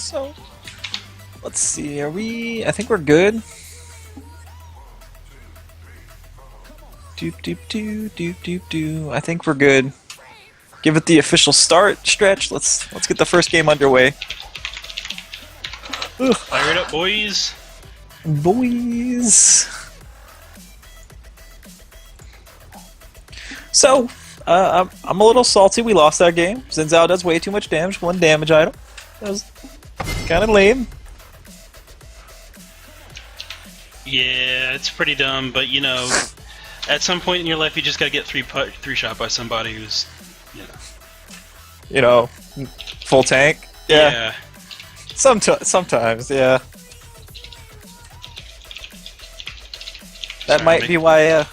So, let's see. Are we? I think we're good. Doop doop doo doop doop doo. I think we're good. Give it the official start stretch. Let's get the first game underway. Ugh. Fire it up, boys. Boys. So, I'm a little salty we lost that game. Xin Zhao does way too much damage. 1 damage item. That was kind of lame. Yeah, it's pretty dumb, but you know, at some point in your life, you just gotta get three shot by somebody who's, You know, full tank. Yeah. Sometimes, yeah. That might be why.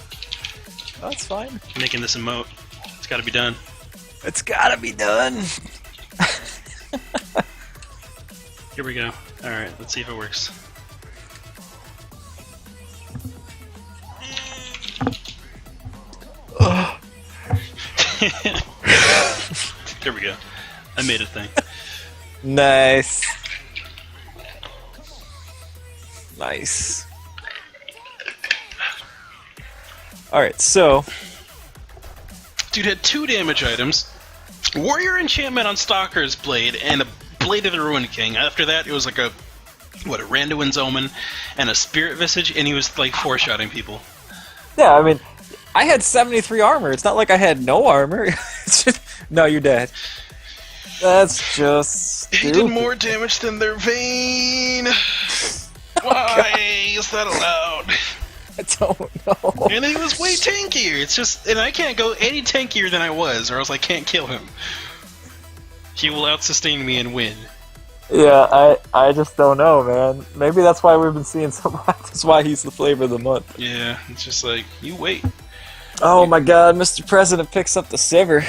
That's fine. Making this emote. It's gotta be done. It's gotta be done. Here we go. Alright, let's see if it works. There we go. I made a thing. Nice. Nice. Alright, so... Dude had 2 damage items, Warrior Enchantment on Stalker's Blade, and a Blade of the Ruined King. After that, it was like a Randuin's Omen, and a Spirit Visage, and he was like 4-shotting people. Yeah, I mean, I had 73 armor. It's not like I had no armor. It's just... No, you're dead. That's just stupid. He did more damage than their Vayne! Why is that allowed? I don't know. And he was way tankier. It's just, and I can't go any tankier than I was, or else I can't kill him. He will out-sustain me and win. Yeah, I just don't know, man. Maybe that's why we've been seeing so much. That's why he's the flavor of the month. Yeah, it's just like, you wait. Oh my god, Mr. President picks up the Sivir.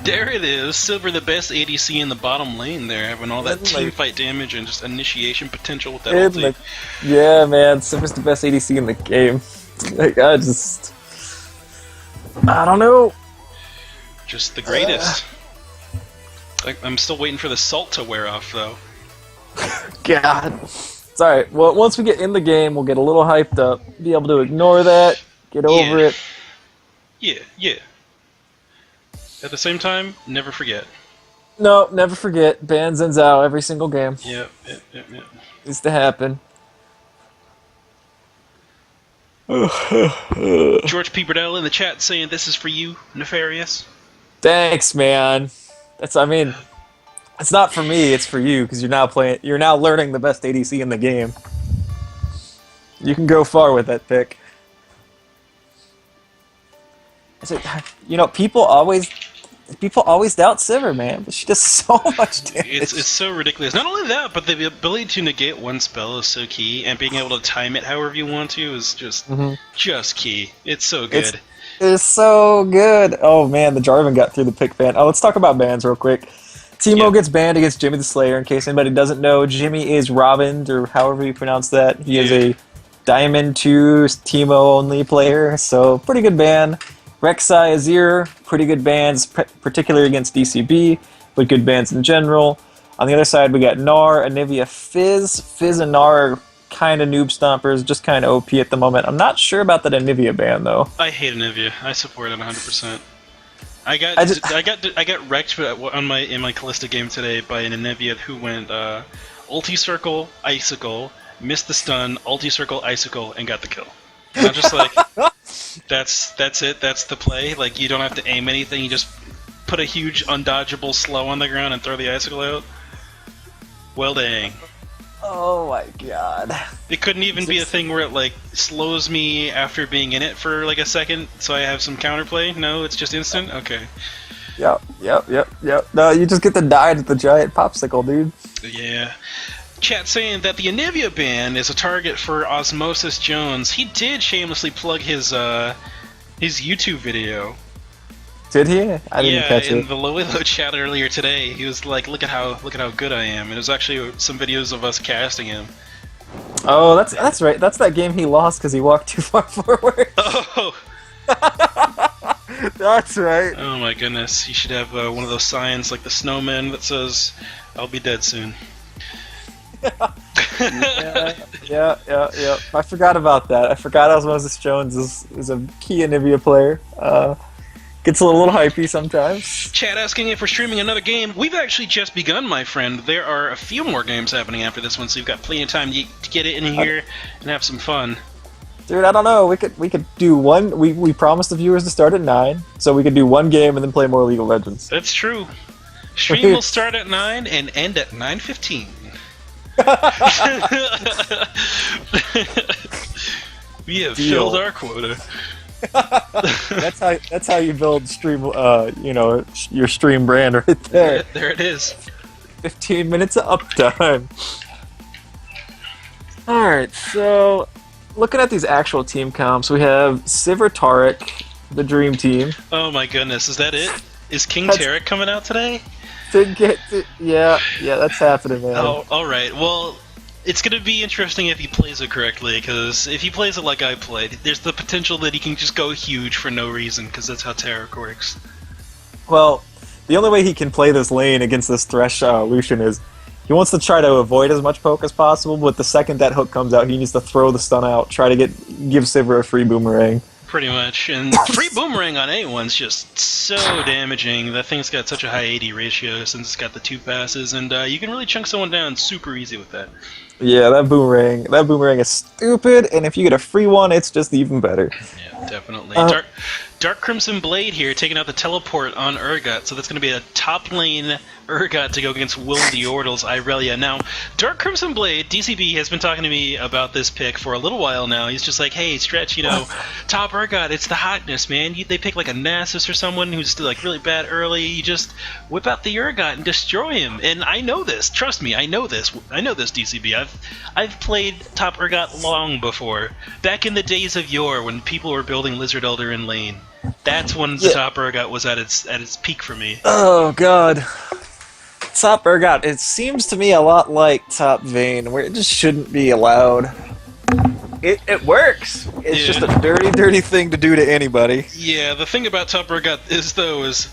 There it is, Silver, the best ADC in the bottom lane there, having all that teamfight damage and just initiation potential with that ulti. Yeah, man, Sivir's the best ADC in the game. Like, I don't know. Just the greatest. I'm still waiting for the salt to wear off, though. God. It's alright, well, once we get in the game, we'll get a little hyped up, be able to ignore that, get over it. Yeah. At the same time, never forget. No, never forget. Ban Xin Zhao every single game. Yep. Needs to happen. George P. Burdell in the chat saying this is for you, Nefarious. Thanks, man. I mean, it's not for me, it's for you, because you're now learning the best ADC in the game. You can go far with that pick. You know, people always doubt Sivir, man, but she does so much damage. It's so ridiculous. Not only that, but the ability to negate one spell is so key, and being able to time it however you want to is just key. It's so good. It's so good. Oh man, the Jarvan got through the pick ban. Oh, let's talk about bans real quick. Teemo gets banned against Jimmy the Slayer. In case anybody doesn't know, Jimmy is Robin, or however you pronounce that. He is a Diamond 2 Teemo only player, so pretty good ban. Rek'Sai, Azir, pretty good bans, particularly against DCB, but good bans in general. On the other side, we got Gnar, Anivia, Fizz. Fizz and Gnar are kind of noob stompers, just kind of OP at the moment. I'm not sure about that Anivia ban, though. I hate Anivia. I support it 100%. I got wrecked in my Callista game today by an Anivia who went ulti circle, icicle, missed the stun, ulti circle, icicle, and got the kill. And I'm just like, that's it, that's the play. Like, you don't have to aim anything, you just put a huge undodgeable slow on the ground and throw the icicle out. Well, dang. Oh my god. It couldn't even be a thing where it, like, slows me after being in it for, like, a second, so I have some counterplay? No, it's just instant? Okay. Yep. No, you just get to die to the giant popsicle, dude. Yeah. Chat saying that the Anivia ban is a target for Osmosis Jones. He did shamelessly plug his YouTube video. Did he? I didn't catch it. Yeah, in the LowElo chat earlier today, he was like, "Look at how good I am." And it was actually some videos of us casting him. Oh, that's right. That's that game he lost because he walked too far forward. Oh. That's right. Oh my goodness, you should have one of those signs like the snowman that says, "I'll be dead soon." Yeah. I forgot about that. I forgot Osmosis Jones is a key Anivia player. Gets a little hypey sometimes. Chat asking if we're streaming another game. We've actually just begun, my friend. There are a few more games happening after this one, so you've got plenty of time to get it in here and have some fun. Dude, I don't know. We could do one. We promised the viewers to start at 9, so we could do one game and then play more League of Legends. That's true. Stream will start at 9 and end at 9:15. We have filled our quota. That's how you build stream. Your stream brand right there. There it is. 15 minutes of uptime. All right, so looking at these actual team comps, we have Sivir Tarek, the dream team. Oh my goodness, is that it? Is King Tarek coming out today? Yeah, that's happening, man. Oh, all right. Well, it's going to be interesting if he plays it correctly, because if he plays it like I played, there's the potential that he can just go huge for no reason, because that's how Tarek works. Well, the only way he can play this lane against this Thresh Lucian is he wants to try to avoid as much poke as possible, but the second that hook comes out, he needs to throw the stun out, try to give Sivir a free boomerang. Pretty much, and free boomerang on anyone's just so damaging. That thing's got such a high AD ratio since it's got the 2 passes, and you can really chunk someone down super easy with that. Yeah, that boomerang is stupid, and if you get a free one, it's just even better. Yeah, definitely. Dark Crimson Blade here, taking out the teleport on Urgot, so that's going to be a top lane Urgot to go against Will the Yordle's Irelia. Now, Dark Crimson Blade, DCB, has been talking to me about this pick for a little while now. He's just like, hey, Stretch, top Urgot, it's the hotness, man. They pick like a Nasus or someone who's like really bad early. You just whip out the Urgot and destroy him. And I know this. Trust me, I know this. I know this, DCB. I've played top Urgot long before. Back in the days of yore when people were building Lizard Elder in lane. That's when the top Urgot was at its peak for me. Oh god. Top Urgot, it seems to me a lot like top Vayne, where it just shouldn't be allowed. It works. It's just a dirty thing to do to anybody. Yeah, the thing about top Urgot is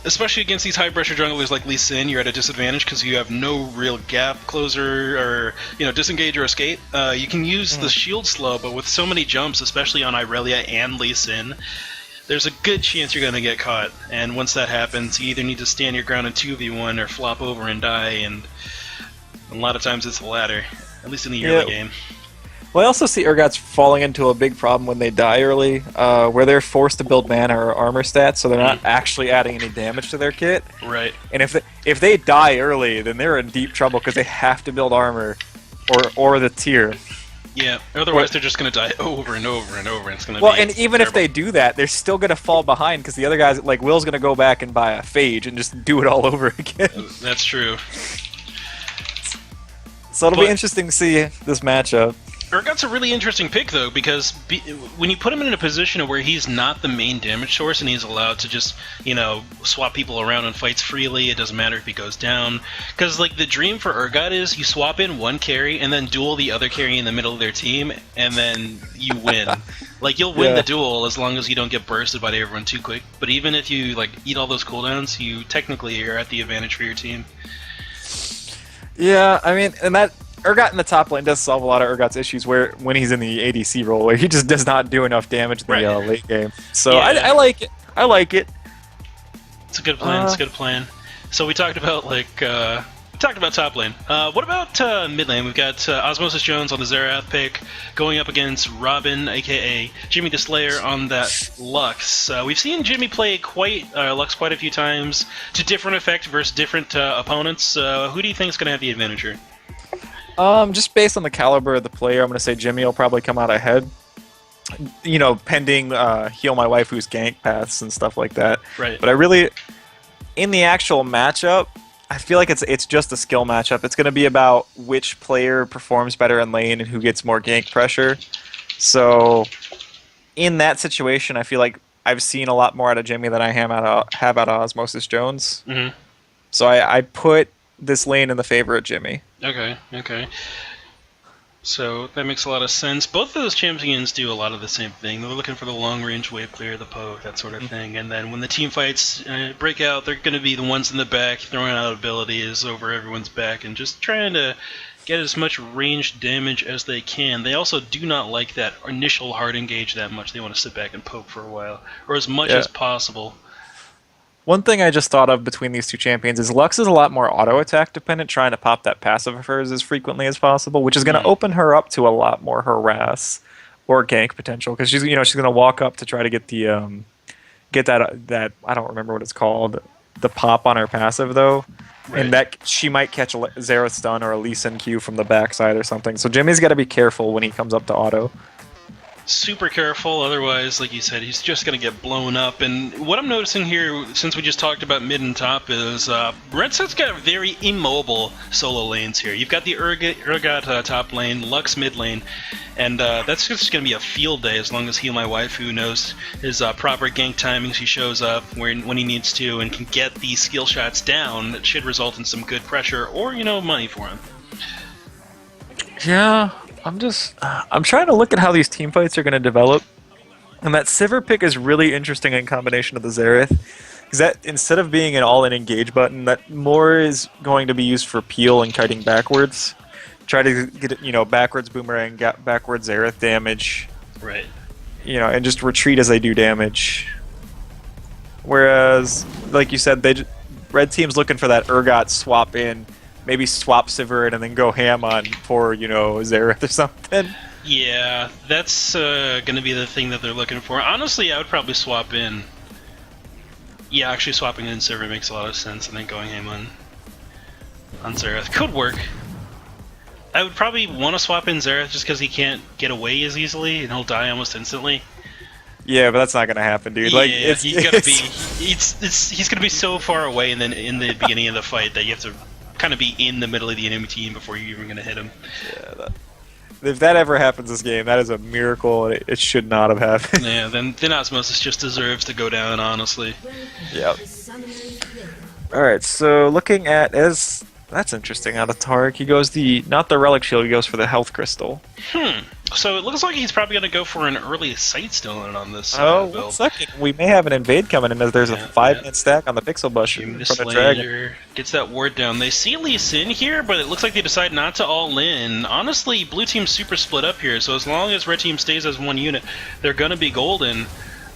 especially against these high pressure junglers like Lee Sin, you're at a disadvantage because you have no real gap closer or disengage or escape. You can use the shield slow, but with so many jumps, especially on Irelia and Lee Sin, there's a good chance you're going to get caught, and once that happens, you either need to stand your ground in 2v1 or flop over and die, and a lot of times it's the latter, at least in the early game. Well, I also see Urgots falling into a big problem when they die early, where they're forced to build mana or armor stats, so they're not actually adding any damage to their kit. Right. And if they die early, then they're in deep trouble because they have to build armor or the tier. Yeah, otherwise they're just going to die over and over and over, and it's going to and even terrible. If they do that, they're still going to fall behind because the other guys, like Will's going to go back and buy a Phage and just do it all over again. That's true. So it'll be interesting to see this matchup. Urgot's a really interesting pick, though, because when you put him in a position where he's not the main damage source and he's allowed to just, swap people around and fights freely, it doesn't matter if he goes down. Because, the dream for Urgot is you swap in one carry and then duel the other carry in the middle of their team, and then you win. You'll win the duel as long as you don't get bursted by everyone too quick. But even if you, eat all those cooldowns, you technically are at the advantage for your team. Yeah, I mean, and that Urgot in the top lane does solve a lot of Urgot's issues when he's in the ADC role, where he just does not do enough damage in the late game. So I like it. I like it. It's a good plan. It's a good plan. So we talked about top lane. What about mid lane? We've got Osmosis Jones on the Xerath pick going up against Robin, aka Jimmy the Slayer, on that Lux. We've seen Jimmy play Lux quite a few times to different effect versus different opponents. Who do you think is going to have the advantage here? Just based on the caliber of the player, I'm going to say Jimmy will probably come out ahead. Pending heal my wife who's gank paths and stuff like that. Right. But I really, in the actual matchup, I feel like it's just a skill matchup. It's going to be about which player performs better in lane and who gets more gank pressure. So, in that situation, I feel like I've seen a lot more out of Jimmy than I have out of Osmosis Jones. Mm-hmm. So I put this lane in the favor of Jimmy. Okay. So that makes a lot of sense. Both of those champions do a lot of the same thing. They're looking for the long-range wave clear, the poke, that sort of thing. And then when the team fights break out, they're going to be the ones in the back throwing out abilities over everyone's back and just trying to get as much ranged damage as they can. They also do not like that initial hard engage that much. They want to sit back and poke for a while, or as much as possible. One thing I just thought of between these two champions is Lux is a lot more auto attack dependent, trying to pop that passive of hers as frequently as possible, which is going to open her up to a lot more harass or gank potential, because she's going to walk up to try to get the get that I don't remember what it's called, the pop on her passive though. Right. And that she might catch a Xerath stun or a Lee Sin Q from the backside or something. So Jimmy's got to be careful when he comes up to auto. Super careful, otherwise, like you said, he's just going to get blown up. And what I'm noticing here, since we just talked about mid and top, is Red Set's got very immobile solo lanes here. You've got the Urgot top lane, Lux mid lane, and that's just going to be a field day as long as he, my waifu, knows his proper gank timings. He shows up when he needs to and can get these skill shots down. That should result in some good pressure or, money for him. Yeah. I'm trying to look at how these team fights are going to develop, and that Sivir pick is really interesting in combination of the Xerath, because that instead of being an all-in engage button, that more is going to be used for peel and kiting backwards. Try to get backwards boomerang, backwards Xerath damage, right? And just retreat as they do damage. Whereas, like you said, red team's looking for that Urgot swap in. Maybe swap Sivir in and then go ham on poor, Xerath or something. Yeah, that's going to be the thing that they're looking for. Honestly, I would probably swap in. Yeah, actually swapping in Sivir makes a lot of sense, and then going ham on Xerath could work. I would probably want to swap in Xerath just because he can't get away as easily, and he'll die almost instantly. Yeah, but that's not gonna happen, dude. Like, he's gonna be so far away, and then in the beginning of the fight that you have to kind of be in the middle of the enemy team before you're even going to hit him. Yeah, if that ever happens this game, that is a miracle, and it should not have happened. Yeah, then Osmosis just deserves to go down, honestly. Yep. Alright, so looking at that's interesting. Out of Tarek, he goes not the Relic Shield, he goes for the Health Crystal. So it looks like he's probably going to go for an early Sight Stone on this build. 1 second. We may have an invade coming in as there's a 5-minute stack on the Pixel Bush from the Dragon. Gets that ward down. They see Lee Sin here, but it looks like they decide not to all in. Honestly, blue team's super split up here, so as long as red team stays as one unit, they're going to be golden.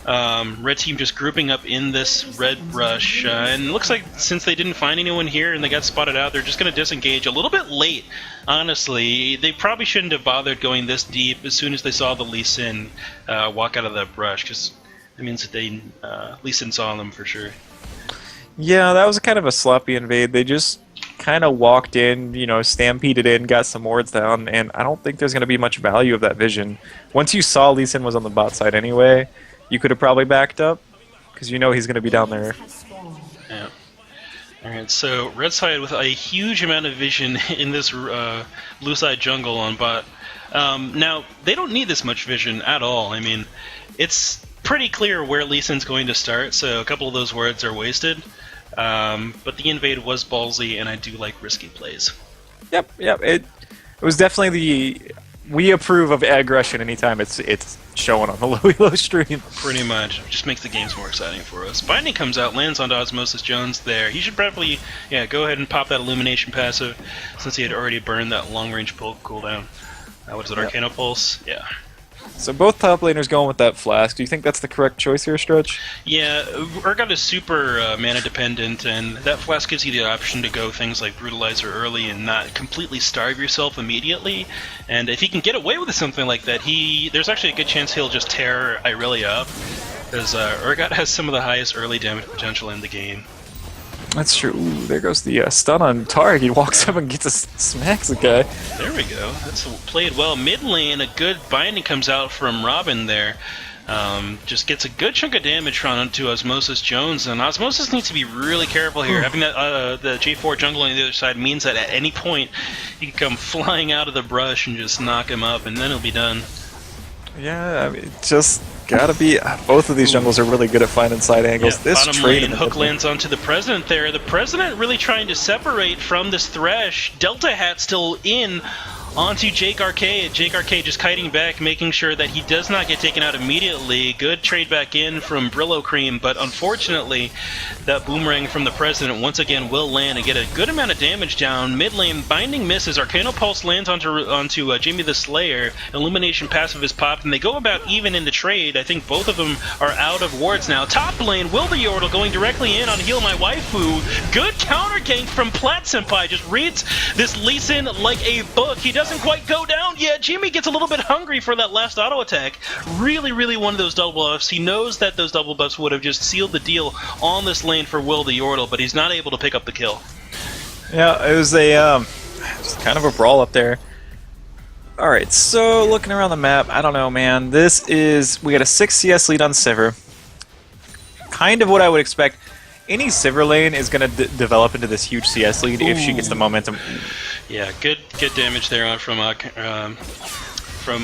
Red team just grouping up in this red rush, and it looks like since they didn't find anyone here and they got spotted out, they're just going to disengage a little bit late. Honestly, they probably shouldn't have bothered going this deep as soon as they saw the Lee Sin walk out of that brush, because it means that Lee Sin saw them for sure. Yeah, that was kind of a sloppy invade. They just kind of walked in, stampeded in, got some wards down, and I don't think there's going to be much value of that vision. Once you saw Lee Sin was on the bot side anyway, you could have probably backed up, because he's going to be down there. Yeah. Alright, so red side with a huge amount of vision in this blue side jungle on bot. Now, they don't need this much vision at all. I mean, it's pretty clear where Lee Sin's going to start, so a couple of those words are wasted. But the invade was ballsy, and I do like risky plays. Yep. It was definitely we approve of aggression anytime it's showing on the LowElo stream. Pretty much. Just makes the games more exciting for us. Binding comes out, lands onto Osmosis Jones there. He should probably, go ahead and pop that Illumination passive, since he had already burned that long-range pull cooldown. What is it, Arcana Pulse? Yeah. So both top laners going with that flask. Do you think that's the correct choice here, Stretch? Yeah, Urgot is super mana dependent, and that flask gives you the option to go things like Brutalizer early and not completely starve yourself immediately. And if he can get away with something like that, there's actually a good chance he'll just tear Irelia up, because Urgot has some of the highest early damage potential in the game. That's true. Ooh, there goes the stun on Tarek. He walks up and smacks the guy. There we go. That's played well. Mid lane, a good binding comes out from Robin there. Just gets a good chunk of damage onto Osmosis Jones, and Osmosis needs to be really careful here. Having that the J4 jungle on the other side means that at any point he can come flying out of the brush and just knock him up, and then he'll be done. Yeah, I mean, just gotta be. Both of these jungles are really good at finding side angles. Yeah, this bottom lane hook lands onto the President there. The President really trying to separate from this Thresh. Delta Hat still in onto Jake Arcade. Jake Arcade just kiting back, making sure that he does not get taken out immediately. Good trade back in from Brillo Cream, but unfortunately, that boomerang from the President once again will land and get a good amount of damage down. Mid lane, Binding misses. Arcano Pulse lands onto Jamie the Slayer. Illumination passive is popped, and they go about even in the trade. I think both of them are out of wards now. Top lane, Will the Yordle going directly in on Heal My Waifu. Good counter gank from Plat Senpai. Just reads this Lee Sin like a book. He doesn't quite go down yet. Jimmy gets a little bit hungry for that last auto attack. Really, really wanted those double buffs. He knows that those double buffs would have just sealed the deal on this lane for Will the Yordle, but he's not able to pick up the kill. Yeah, it was just kind of a brawl up there. Alright, so looking around the map, I don't know, man. We got a 6 CS lead on Sivir. Kind of what I would expect. Any Sivir lane is going to develop into this huge CS lead if she gets the momentum. Yeah, good damage there from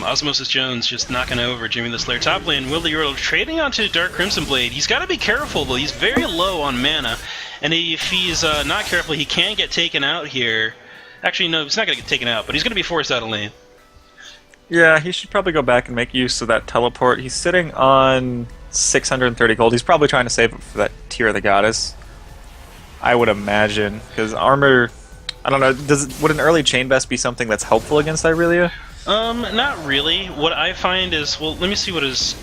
Osmosis Jones, just knocking over Jimmy the Slayer. Top lane, Will the Yordle trading onto Dark Crimson Blade. He's got to be careful, though. He's very low on mana, and if he's not careful, he can get taken out here. Actually, no, he's not going to get taken out, but he's going to be forced out of lane. Yeah, he should probably go back and make use of that teleport. He's sitting on 630 gold. He's probably trying to save it for that Tear of the Goddess, I would imagine, because armor, I don't know, would an early Chain Vest be something that's helpful against Irelia? Not really. What I find is, well, let me see what his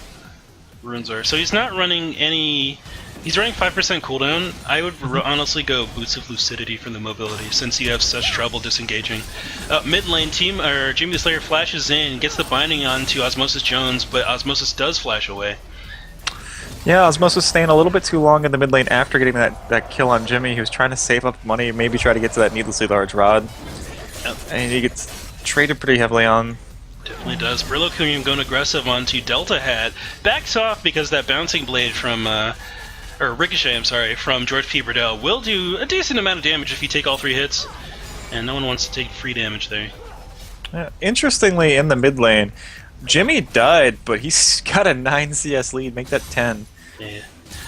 runes are. So he's not running any... He's running 5% cooldown. I would honestly go Boots of Lucidity for the mobility, since you have such trouble disengaging. Mid lane, Jimmy the Slayer flashes in, gets the binding onto Osmosis Jones, but Osmosis does flash away. Yeah, Osmosis staying a little bit too long in the mid lane after getting that kill on Jimmy. He was trying to save up money, maybe try to get to that needlessly large rod. Yep. And he gets traded pretty heavily on. Definitely does. Brillo Cream going aggressive onto Delta Hat. Backs off because that bouncing blade from... or Ricochet, I'm sorry, from George P. Burdell will do a decent amount of damage if you take all 3 hits, and no one wants to take free damage there. Interestingly, in the mid lane, Jimmy died, but he's got a 9 CS lead, make that 10. Yeah.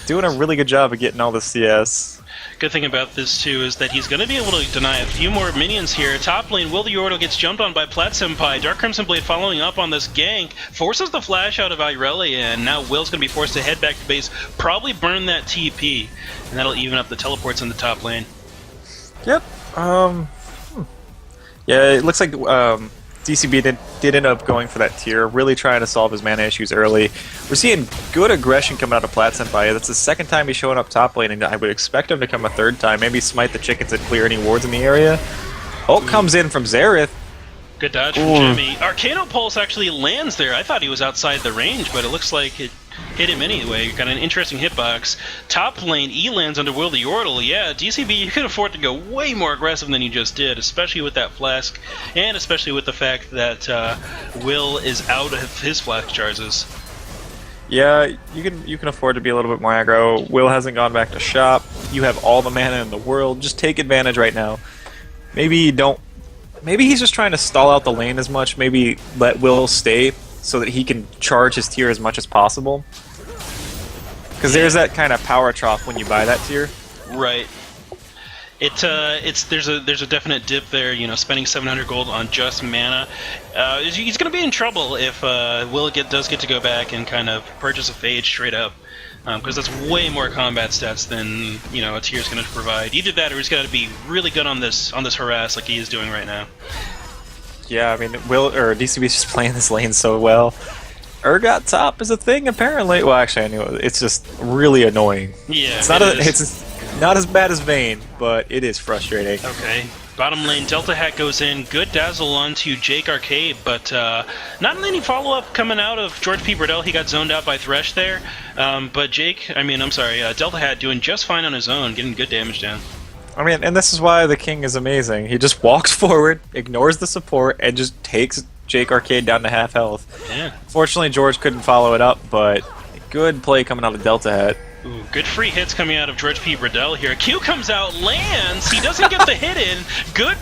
Doing a really good job of getting all the CS. Good thing about this, too, is that he's going to be able to deny a few more minions here. Top lane, Will the Yordle gets jumped on by Plat Senpai. Dark Crimson Blade following up on this gank, forces the flash out of Irelia, and now Will's going to be forced to head back to base, probably burn that TP, and that'll even up the teleports in the top lane. Yep. Yeah, it looks like DCB did end up going for that tier, really trying to solve his mana issues early. We're seeing good aggression coming out of Plat Senpai. That's the second time he's showing up top lane, and I would expect him to come a third time. Maybe smite the chickens and clear any wards in the area. Ult comes in from Xerath. Good dodge from Jimmy. Arcano Pulse actually lands there. I thought he was outside the range, but it looks like it hit him anyway. Got an interesting hitbox. Top lane, E lands under Will the Yordle. Yeah, DCB, you can afford to go way more aggressive than you just did, especially with that flask, and especially with the fact that Will is out of his flask charges. Yeah, you can afford to be a little bit more aggro. Will hasn't gone back to shop. You have all the mana in the world. Just take advantage right now. Maybe he's just trying to stall out the lane as much. Maybe let Will stay so that he can charge his tier as much as possible. Because there's that kind of power trough when you buy that tier. Right. There's a definite dip there. You know, spending 700 gold on just mana. He's going to be in trouble if Will does get to go back and kind of purchase a Fade straight up. Because that's way more combat stats than a tier is going to provide. Either that, or he's got to be really good on this harass like he is doing right now. Yeah, I mean, DCB is just playing this lane so well. Urgot top is a thing apparently. Well, actually, I knew it's just really annoying. Yeah, it's not as bad as Vayne, but it is frustrating. Okay. Bottom lane, Delta Hat goes in. Good dazzle onto Jake Arcade, but not any follow-up coming out of George P. Burdell. He got zoned out by Thresh there. But Delta Hat doing just fine on his own, getting good damage down. I mean, and this is why the King is amazing. He just walks forward, ignores the support, and just takes Jake Arcade down to half health. Yeah. Fortunately, George couldn't follow it up, but good play coming out of Delta Hat. Ooh, good free hits coming out of George P. Bradell here. Q comes out, lands. He doesn't get the hit in. Good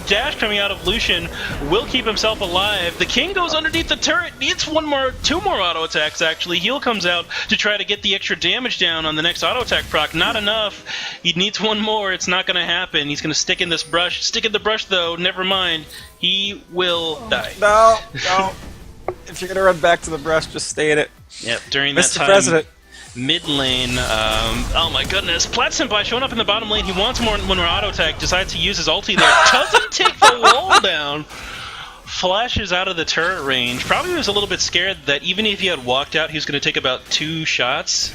dash coming out of Lucian. Will keep himself alive. The King goes underneath the turret. Needs two more auto attacks, actually. Heal comes out to try to get the extra damage down on the next auto attack proc. Not enough. He needs one more. It's not going to happen. He's going to stick in this brush. Stick in the brush, though. Never mind. He will die. No. If you're going to run back to the brush, just stay in it. Yep, during that Mr. time... President. Mid lane, oh my goodness, Plat Senpai showing up in the bottom lane. He wants more auto attack, decides to use his ulti there, doesn't take the wall down, flashes out of the turret range. Probably was a little bit scared that even if he had walked out, he was going to take about 2 shots.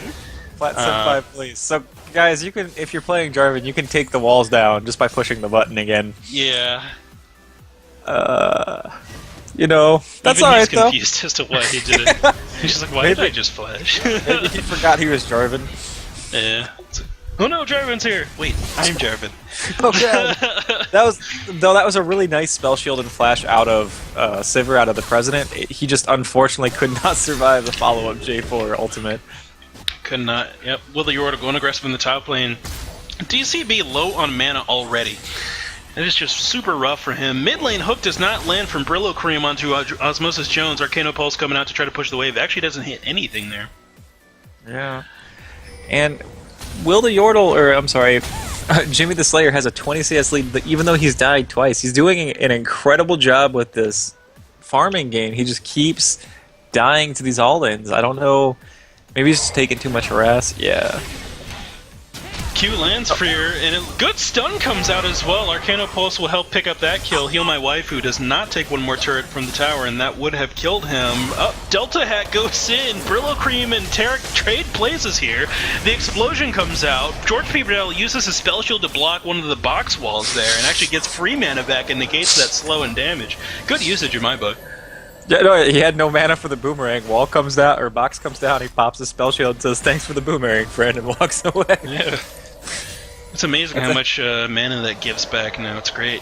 Plat Senpai, please. So, guys, you can, if you're playing Jarvan, you can take the walls down just by pushing the button again. Yeah. You know, that's alright though. He's confused as to why he did it. He's just like, why did I just flash? Maybe he forgot he was Jarvan. Yeah. Oh no, Jarvan's here! Wait, I'm Jarvan. Oh god. That was a really nice spell shield and flash out of Sivir, out of the President. He just unfortunately could not survive the follow-up J4 ultimate. Could not. Yep. Will the Yorda going aggressive in the top lane. DCB low on mana already. It is just super rough for him. Mid lane hook does not land from Brillo Cream onto Osmosis Jones. Arcano Pulse coming out to try to push the wave. Actually doesn't hit anything there. Yeah. And Will the Yordle, or I'm sorry, Jimmy the Slayer has a 20 CS lead, but even though he's died twice, he's doing an incredible job with this farming game. He just keeps dying to these all-ins. I don't know. Maybe he's just taking too much harass. Yeah. Q lands for her, and a good stun comes out as well. Arcano Pulse will help pick up that kill. Heal My Waifu does not take one more turret from the tower, and that would have killed him. Delta Hat goes in. Brillo Cream and Tarek trade places here. The explosion comes out. George P. Bradell uses his spell shield to block one of the box walls there, and actually gets free mana back and negates that slow and damage. Good usage in my book. Yeah, no, he had no mana for the boomerang. Wall comes down, or box comes down, he pops his spell shield and says, "Thanks for the boomerang, friend," and walks away. Yeah. It's amazing how much mana that gives back now. It's great.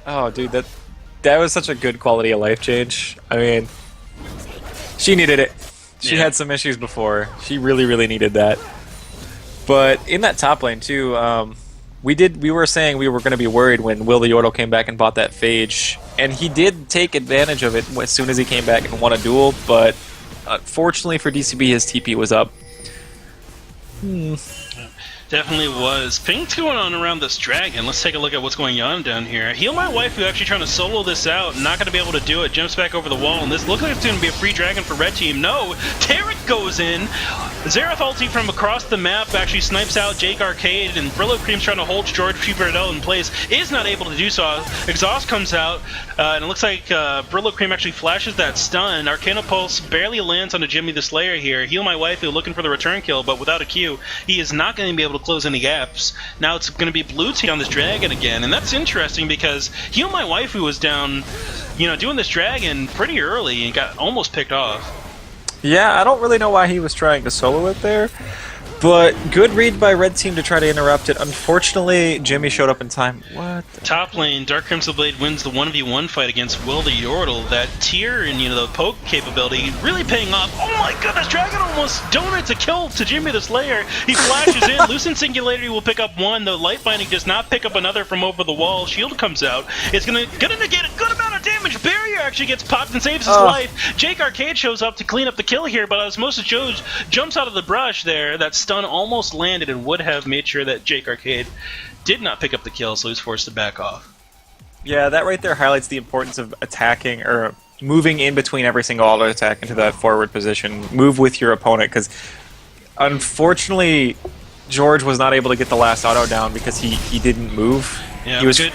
Oh, dude, that was such a good quality of life change. I mean, she needed it. She had some issues before. She really, really needed that. But in that top lane too, we were saying we were going to be worried when Will the Yordle came back and bought that Phage, and he did take advantage of it as soon as he came back and won a duel. But fortunately for DCB, his TP was up. Definitely was. Things going on around this dragon. Let's take a look at what's going on down here. Heal My Waifu actually trying to solo this out. Not going to be able to do it. Jumps back over the wall. And this looks like it's going to be a free dragon for red team. No! Tarek goes in. Xerath ulti from across the map actually snipes out Jake Arcade. And Brillo Cream's trying to hold George P. Bradell in place. Is not able to do so. Exhaust comes out. And it looks like Brillo Cream actually flashes that stun. Arcana Pulse barely lands onto Jimmy the Slayer here. Heal My Waifu looking for the return kill. But without a Q, he is not going to be able to close any gaps. Now it's going to be blue team on this dragon again, and that's interesting because Heal My Waifu was down, doing this dragon pretty early and got almost picked off. Yeah, I don't really know why he was trying to solo it there, but good read by red team to try to interrupt it. Unfortunately, Jimmy showed up in time. What? Top lane, Dark Crimson Blade wins the 1v1 fight against Will the Yordle. That tier and the poke capability really paying off. Oh my goodness, Dragon almost donates a kill to Jimmy the Slayer. He flashes in. Lucent Singularity will pick up one. The Light Binding does not pick up another from over the wall. Shield comes out. It's gonna negate a good amount of damage. Barrier actually gets popped and saves his life. Jake Arcade shows up to clean up the kill here, but Osmosis Jones jumps out of the brush there. That stun almost landed and would have made sure that Jake Arcade did not pick up the kill, so he's forced to back off. Yeah, that right there highlights the importance of attacking or moving in between every single auto attack into that forward position. Move with your opponent, because unfortunately George was not able to get the last auto down because he didn't move. Yeah, he was good.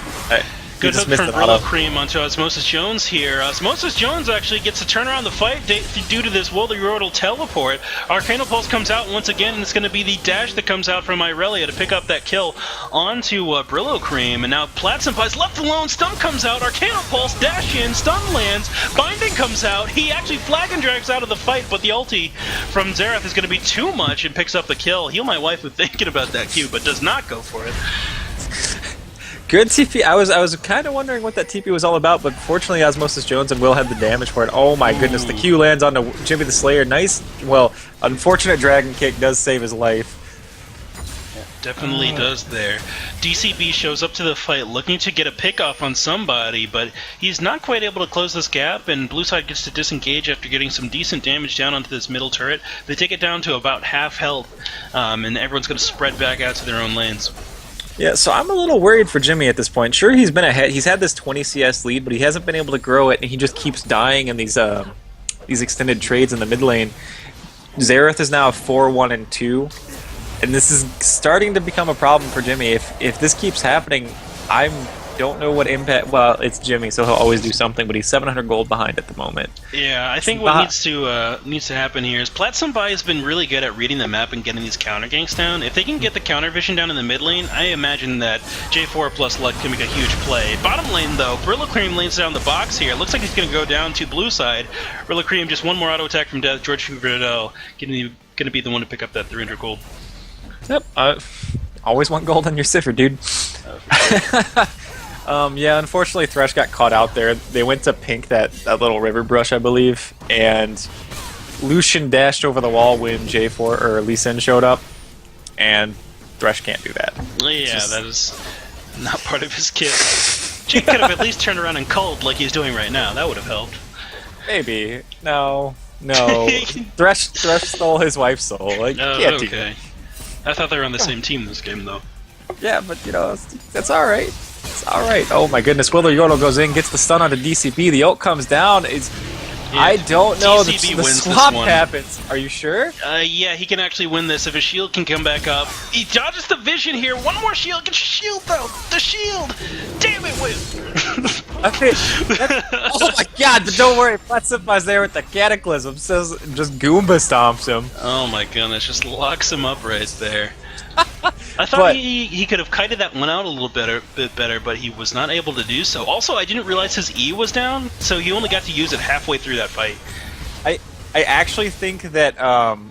Good hook from Brillo Cream onto Osmosis Jones here. Osmosis Jones actually gets to turn around the fight due to this Will the Yordle teleport. Arcana Pulse comes out once again, and it's going to be the dash that comes out from Irelia to pick up that kill onto Brillo Cream. And now Plat Senpai's left alone. Stun comes out. Arcana Pulse, dash in, stun lands. Binding comes out. He actually flag and drags out of the fight, but the ulti from Xerath is going to be too much and picks up the kill. Heal My Waifu thinking about that Q, but does not go for it. Good TP. I was kind of wondering what that TP was all about, but fortunately Osmosis Jones and Will had the damage for it. Oh my goodness, the Q lands onto Jimmy the Slayer. Nice, well, unfortunate Dragon Kick does save his life. Definitely does there. DCB shows up to the fight looking to get a pick off on somebody, but he's not quite able to close this gap, and blue side gets to disengage after getting some decent damage down onto this middle turret. They take it down to about half health, and everyone's going to spread back out to their own lanes. Yeah, so I'm a little worried for Jimmy at this point. Sure, he's been ahead. He's had this 20 CS lead, but he hasn't been able to grow it, and he just keeps dying in these extended trades in the mid lane. Xerath is now 4-1 and 2. And this is starting to become a problem for Jimmy. If this keeps happening, I don't know what impact. Well, it's Jimmy, so he'll always do something. But he's 700 gold behind at the moment. Yeah, I think what needs to happen here is Platsunbai has been really good at reading the map and getting these counter ganks down. If they can get the counter vision down in the mid lane, I imagine that J4 plus Luck can make a huge play. Bottom lane though, Brillo Cream lanes down the box here. Looks like he's going to go down to blue side. Brillo Cream just one more auto attack from death. George Huberdell going to be the one to pick up that 300 gold. Yep, always want gold on your cipher, dude. Yeah, unfortunately Thresh got caught out there. They went to pink that little river brush, I believe, and Lucian dashed over the wall when J4 or Lee Sin showed up, and Thresh can't do that. Yeah, that is not part of his kit. Jake could have at least turned around and called like he's doing right now. That would have helped. Maybe. No. Thresh stole his wife's soul. Like, can't do that. I thought they were on the same team this game, though. Yeah, but, that's alright. It's alright. Oh my goodness, Willer Yordle goes in, gets the stun onto DCB, the ult comes down. I don't know, the swap happens. Are you sure? Yeah, he can actually win this if his shield can come back up. He dodges the vision here. One more shield. Get your shield, though. The shield. Damn it, Whip. Okay. Oh my god, but don't worry. Platsunbai's there with the Cataclysm. Says just Goomba stomps him. Oh my goodness, just locks him up right there. I thought he could have kited that one out a little bit better, but he was not able to do so. Also, I didn't realize his E was down, so he only got to use it halfway through that fight. I actually think that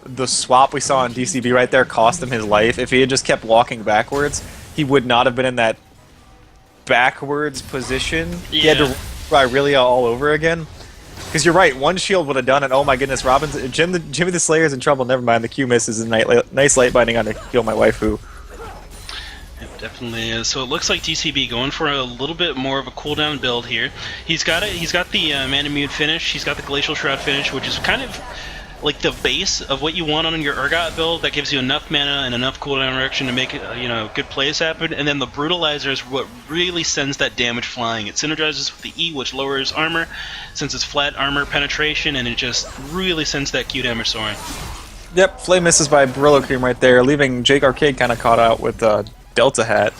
the swap we saw on DCB right there cost him his life. If he had just kept walking backwards, he would not have been in that backwards position. Yeah. He had to run Irelia all over again. Because you're right, one shield would have done it. Oh my goodness, Jimmy the Slayer's in trouble. Never mind, the Q misses a nice light binding on to kill my waifu. It definitely is. So it looks like DCB going for a little bit more of a cooldown build here. He's got the Manamune finish. He's got the Glacial Shroud finish, which is kind of like the base of what you want on your Urgot build. That gives you enough mana and enough cooldown reduction to make good plays happen. And then the Brutalizer is what really sends that damage flying. It synergizes with the E, which lowers armor, since it's flat armor penetration, and it just really sends that Q damage soaring. Yep, Flame misses by Brillo Cream right there, leaving Jake Arcade kind of caught out with Delta Hat.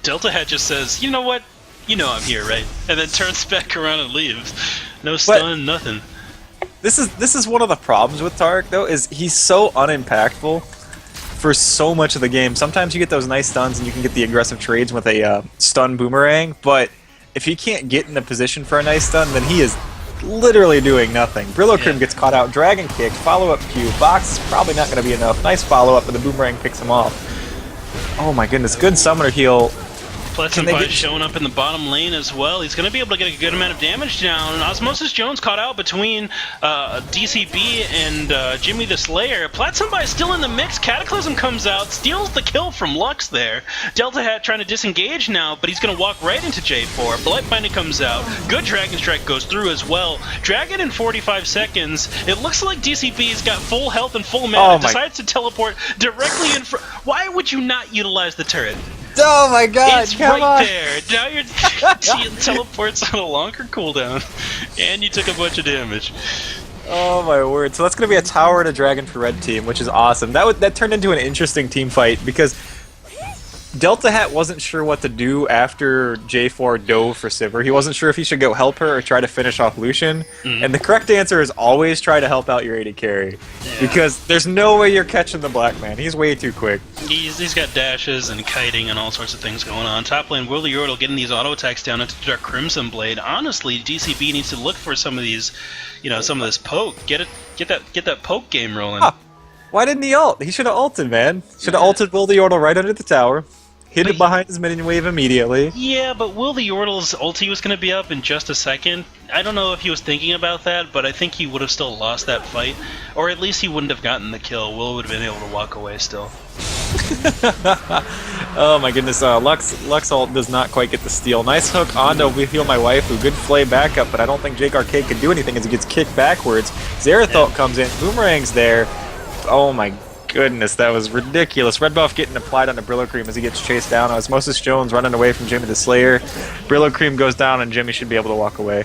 Delta Hat just says, you know what? You know I'm here, right? And then turns back around and leaves. No stun, nothing. This is one of the problems with Tarek, though, is he's so unimpactful for so much of the game. Sometimes you get those nice stuns and you can get the aggressive trades with a stun boomerang, but if he can't get in a position for a nice stun, then he is literally doing nothing. Brillo Cream gets caught out, Dragon Kick, follow-up Q, Box is probably not going to be enough. Nice follow-up, but the boomerang picks him off. Oh my goodness, good summoner heal. Platsunbai showing up in the bottom lane as well. He's going to be able to get a good amount of damage down. And Osmosis Jones caught out between DCB and Jimmy the Slayer. Platsunbai is still in the mix. Cataclysm comes out, steals the kill from Lux there. Delta Hat trying to disengage now, but he's going to walk right into J4. Blight Binding comes out. Good Dragon Strike goes through as well. Dragon in 45 seconds. It looks like DCB's got full health and full mana. Decides to teleport directly in front. Why would you not utilize the turret? Oh my god, it's right there. Now your teleports on a longer cooldown, and you took a bunch of damage. Oh my word. So that's going to be a tower and a dragon for red team, which is awesome. That turned into an interesting team fight because Delta Hat wasn't sure what to do after J4 dove for Sivir. He wasn't sure if he should go help her or try to finish off Lucian. And the correct answer is always try to help out your AD carry. Yeah. Because there's no way you're catching the black man. He's way too quick. He's got dashes and kiting and all sorts of things going on. Top lane, Willer Yordle getting these auto attacks down into Dark Crimson Blade. Honestly, DCB needs to look for some of these, some of this poke. Get that poke game rolling. Huh. Why didn't he ult? He should have ulted, man. Should have ulted Willer Yordle right under the tower. hid it behind his minion wave immediately. Yeah, but Will the Yordle's ulti was going to be up in just a second. I don't know if he was thinking about that, but I think he would have still lost that fight. Or at least he wouldn't have gotten the kill. Will would have been able to walk away still. Oh my goodness, Lux ult does not quite get the steal. Nice hook onto We Heal My Waifu, good flay backup, but I don't think Jake Arcade can do anything as he gets kicked backwards. Xerath ult comes in, Boomerang's there. Oh my goodness, that was ridiculous. Red buff getting applied onto Brillo Cream as he gets chased down. Osmosis Jones running away from Jimmy the Slayer. Brillo Cream goes down and Jimmy should be able to walk away.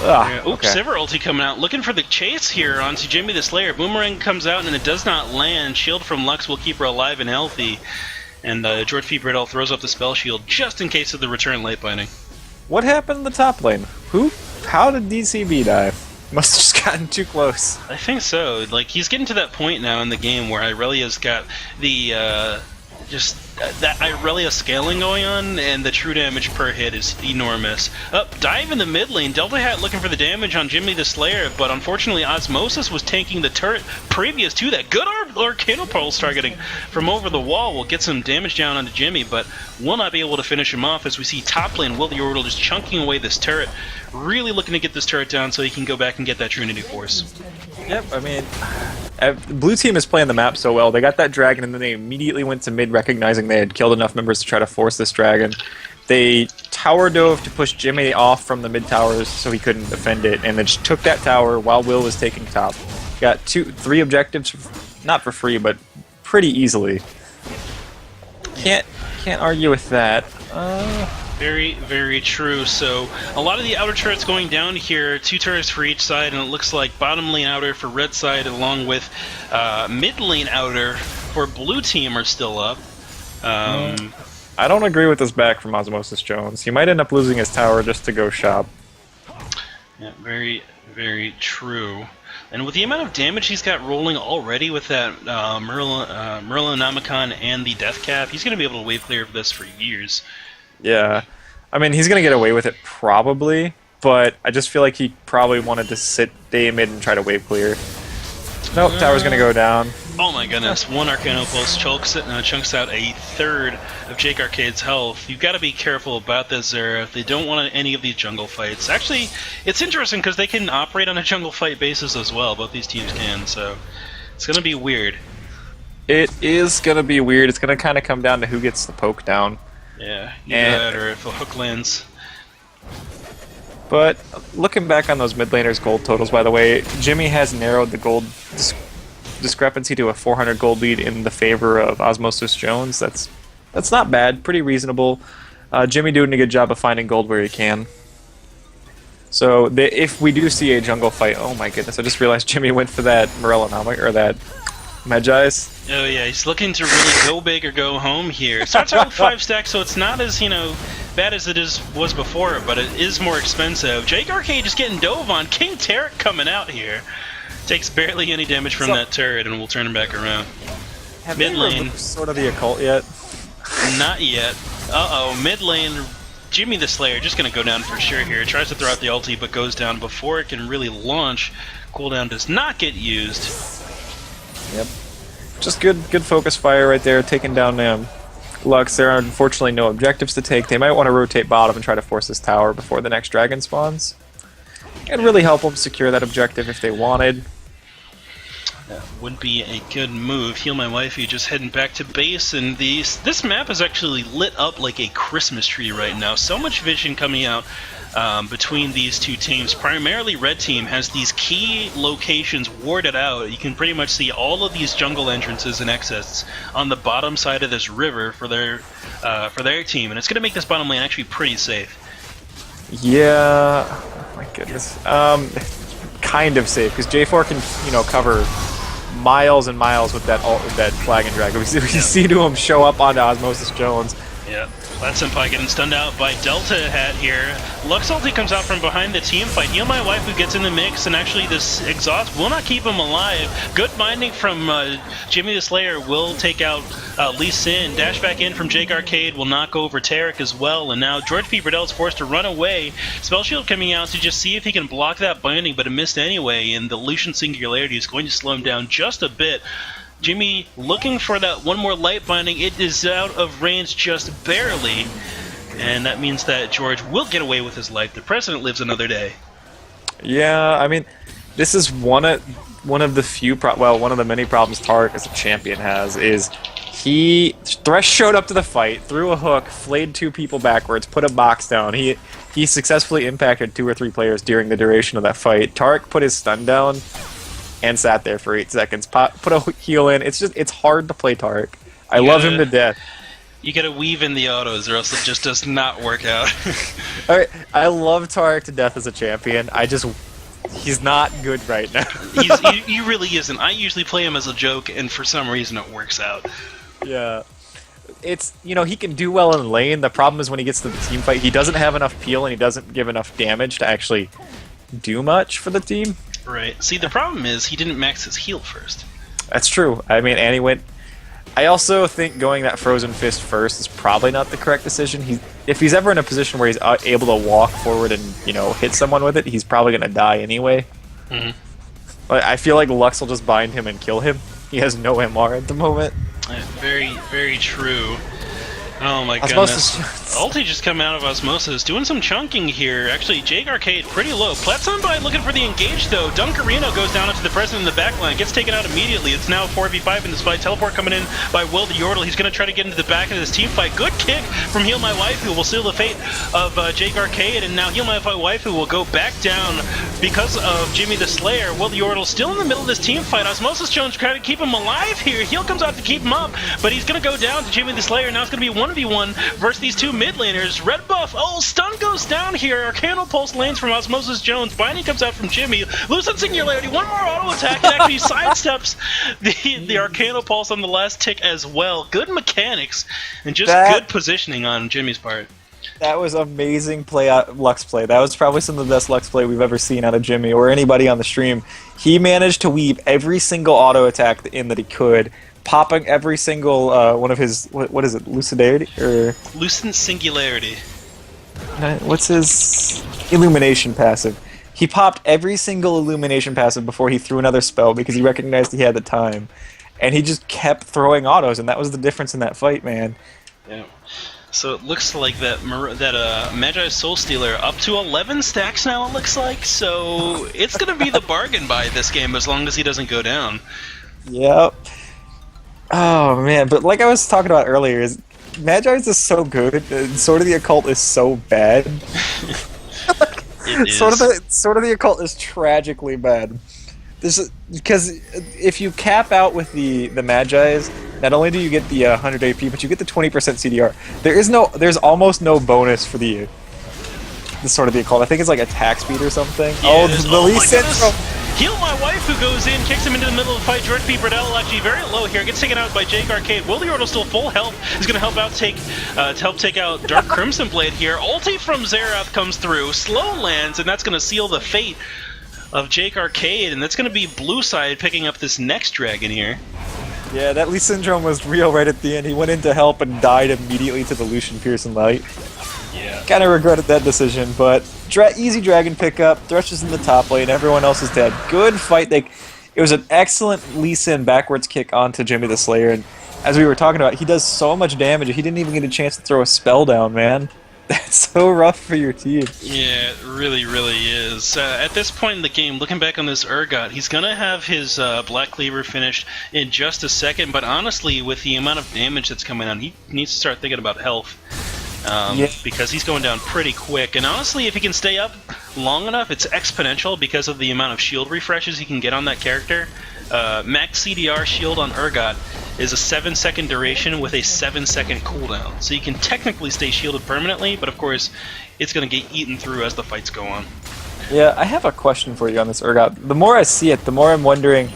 Oops, Sivir ulti coming out, looking for the chase here onto Jimmy the Slayer. Boomerang comes out and it does not land. Shield from Lux will keep her alive and healthy. And George P. Brittle throws up the spell shield just in case of the return late binding. What happened in the top lane? How did DCB die? Must have just gotten too close. I think so. Like, he's getting to that point now in the game where Irelia's got the, that Irelia scaling going on, and the true damage per hit is enormous. Dive in the mid lane. Delta Hat looking for the damage on Jimmy the Slayer, but unfortunately Osmosis was tanking the turret previous to that. Good Arcano Pulse targeting from over the wall will get some damage down onto Jimmy, but will not be able to finish him off as we see top lane Will the Yordle just chunking away this turret. Really looking to get this turret down so he can go back and get that Trinity Force. Yep, I mean, blue team is playing the map so well. They got that dragon and then they immediately went to mid, recognizing they had killed enough members to try to force this dragon. They tower dove to push Jimmy off from the mid towers so he couldn't defend it, and then just took that tower while Will was taking top. Got 3 objectives, not for free, but pretty easily. Can't argue with that. Very, very true. So a lot of the outer turrets going down here, 2 turrets for each side, and it looks like bottom lane outer for red side along with mid lane outer for blue team are still up. I don't agree with this back from Osmosis Jones. He might end up losing his tower just to go shop. Yeah, very, very true. And with the amount of damage he's got rolling already with that Merlinomicon and the Death Cap, he's going to be able to wave clear of this for years. Yeah. I mean, he's going to get away with it probably, but I just feel like he probably wanted to stay mid and try to wave clear. Nope, tower's going to go down. Oh my goodness, 1 Arcano Pulse chunks out a third of Jake Arcade's health. You've got to be careful about this, Xerath. They don't want any of these jungle fights. Actually, it's interesting because they can operate on a jungle fight basis as well. Both these teams can, so it's going to be weird. It is going to be weird. It's going to kind of come down to who gets the poke down. Yeah, either that or if a hook lands. But looking back on those mid laners' gold totals, by the way, Jimmy has narrowed the gold discrepancy to a 400 gold lead in the favor of Osmosis Jones. That's not bad, pretty reasonable. Jimmy doing a good job of finding gold where he can. So if we do see a jungle fight, oh my goodness, I just realized Jimmy went for that Morellonomic, or that Magi's. Oh yeah, he's looking to really go big or go home here. It starts out with 5 stacks, so it's not as, bad as it was before, but it is more expensive. Jake Arcade just getting dove on. King Tarek coming out here. Takes barely any damage from that turret, and we'll turn him back around. Have mid lane, sort of the occult yet? Not yet. Mid lane, Jimmy the Slayer just gonna go down for sure here. Tries to throw out the ulti, but goes down before it can really launch. Cooldown does not get used. Yep. Just good focus fire right there, taking down Lux. There are unfortunately no objectives to take. They might want to rotate bottom and try to force this tower before the next dragon spawns. It'd really help them secure that objective if they wanted. That would be a good move. Heal My Wifey just heading back to base, and this map is actually lit up like a Christmas tree right now. So much vision coming out between these two teams. Primarily Red Team has these key locations warded out. You can pretty much see all of these jungle entrances and exits on the bottom side of this river for their team, and it's going to make this bottom lane actually pretty safe. Yeah, oh my goodness. Kind of safe, because J4 can, cover miles and miles with that flag and drag. We see to him show up onto Osmosis Jones. Yeah, Flat Senpai getting stunned out by Delta Hat here. Lux ulti comes out from behind the team fight. Heal My Wife who gets in the mix, and actually this exhaust will not keep him alive. Good binding from Jimmy the Slayer will take out Lee Sin. Dash back in from Jake Arcade will knock over Tarek as well, and now George P. Burdell is forced to run away. Spell Shield coming out to just see if he can block that binding, but it missed anyway, and the Lucian Singularity is going to slow him down just a bit. Jimmy looking for that one more light binding. It is out of range just barely. And that means that George will get away with his life. The president lives another day. Yeah, I mean, this is one of the many problems Tarek as a champion has, is Thresh showed up to the fight, threw a hook, flayed 2 people backwards, put a box down. He successfully impacted 2 or 3 players during the duration of that fight. Tarek put his stun down and sat there for 8 seconds. Put a heal in. It's hard to play Tarek. I love him to death. You gotta weave in the autos, or else it just does not work out. Alright, I love Tarek to death as a champion. He's not good right now. He really isn't. I usually play him as a joke, and for some reason it works out. Yeah. He can do well in lane. The problem is when he gets to the team fight, he doesn't have enough peel and he doesn't give enough damage to actually do much for the team. Right. See, the problem is he didn't max his heal first. That's true. I mean, and he went... I also think going that Frozen Fist first is probably not the correct decision. If he's ever in a position where he's able to walk forward and, hit someone with it, he's probably going to die anyway. Mm-hmm. But I feel like Lux will just bind him and kill him. He has no MR at the moment. Very, very true. Oh my goodness. Ulti just come out of Osmosis, doing some chunking here. Actually, Jake Arcade pretty low. Platsunbite looking for the engage though. Dunkarino goes down into the president in the backline, gets taken out immediately. It's now 4v5 in this fight. Teleport coming in by Will the Yordle. He's going to try to get into the back of this team fight. Good kick from Heal My Waifu will seal the fate of Jake Arcade, and now Heal My Waifu will go back down because of Jimmy the Slayer. Will the Yordle still in the middle of this team fight. Osmosis Jones trying to keep him alive here. Heal comes out to keep him up, but he's going to go down to Jimmy the Slayer. Now it's going to be 1v1 versus these 2 mid laners. Red buff. Oh, stun goes down here. Arcano Pulse lanes from Osmosis Jones. Binding comes out from Jimmy. Lucid Singularity. One more auto attack. It actually sidesteps the Arcano Pulse on the last tick as well. Good mechanics and just good positioning on Jimmy's part. That was amazing Lux play. That was probably some of the best Lux play we've ever seen out of Jimmy or anybody on the stream. He managed to weave every single auto attack in that he could, popping every single one of his what is it, Lucidity or Lucent Singularity. What's his Illumination passive? He popped every single Illumination passive before he threw another spell because he recognized he had the time, and he just kept throwing autos, and that was the difference in that fight, man. Yeah. So it looks like that Magi Soul Stealer up to 11 stacks now. It looks like, so it's gonna be the bargain buy this game as long as he doesn't go down. Yep. Oh man, but like I was talking about earlier, Magi's is so good, and Sword of the Occult is so bad. It is. Sword of the Occult is tragically bad. Because if you cap out with the Magi's, not only do you get the 100 AP, but you get the 20% CDR. There's almost no bonus for the Sword of the Occult. I think it's like attack speed or something. Yeah, the Lee Central. Heal My Waifu goes in, kicks him into the middle of the fight. George P. Burdell actually very low here, gets taken out by Jake Arcade. Will the Yordle still full health, is going to help take out Dark Crimson Blade here. Ulti from Xerath comes through, slow lands, and that's going to seal the fate of Jake Arcade, and that's going to be blue side picking up this next dragon here. Yeah, that Lee Syndrome was real right at the end. He went in to help and died immediately to the Lucian Pearson Light. Yeah. Kind of regretted that decision, but easy dragon pickup. Thresh is in the top lane. Everyone else is dead. Good fight. It was an excellent Lee Sin backwards kick onto Jimmy the Slayer, and as we were talking about, he does so much damage. He didn't even get a chance to throw a spell down, man. That's so rough for your team. Yeah, it really, really is. At this point in the game, looking back on this Urgot, he's going to have his Black Cleaver finished in just a second, but honestly, with the amount of damage that's coming on, he needs to start thinking about health. Because he's going down pretty quick, and honestly, if he can stay up long enough, it's exponential because of the amount of shield refreshes he can get on that character. Max CDR shield on Urgot is a 7-second duration with a 7-second cooldown, so you can technically stay shielded permanently, but of course, it's going to get eaten through as the fights go on. Yeah, I have a question for you on this Urgot. The more I see it, the more I'm wondering,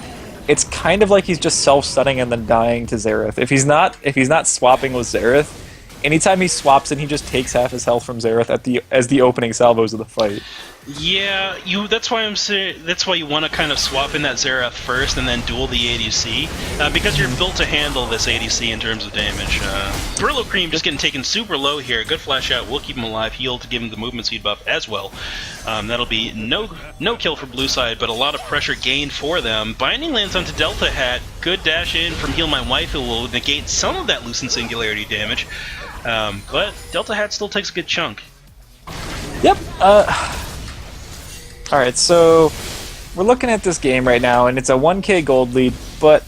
it's kind of like he's just self-stunning and then dying to Xerath. If he's not swapping with Xerath, anytime he swaps in, he just takes half his health from Xerath as the opening salvos of the fight. Yeah, That's why I'm saying. That's why you want to kind of swap in that Xerath first, and then duel the ADC, because you're built to handle this ADC in terms of damage. Brillo Cream just getting taken super low here. Good flash out. We'll keep him alive. Heal to give him the movement speed buff as well. That'll be no kill for blue side, but a lot of pressure gained for them. Binding lands onto Delta Hat. Good dash in from Heal My Wife, who will negate some of that Lucent Singularity damage. But Delta Hat still takes a good chunk. Yep. Alright, so we're looking at this game right now, and it's a 1k gold lead, but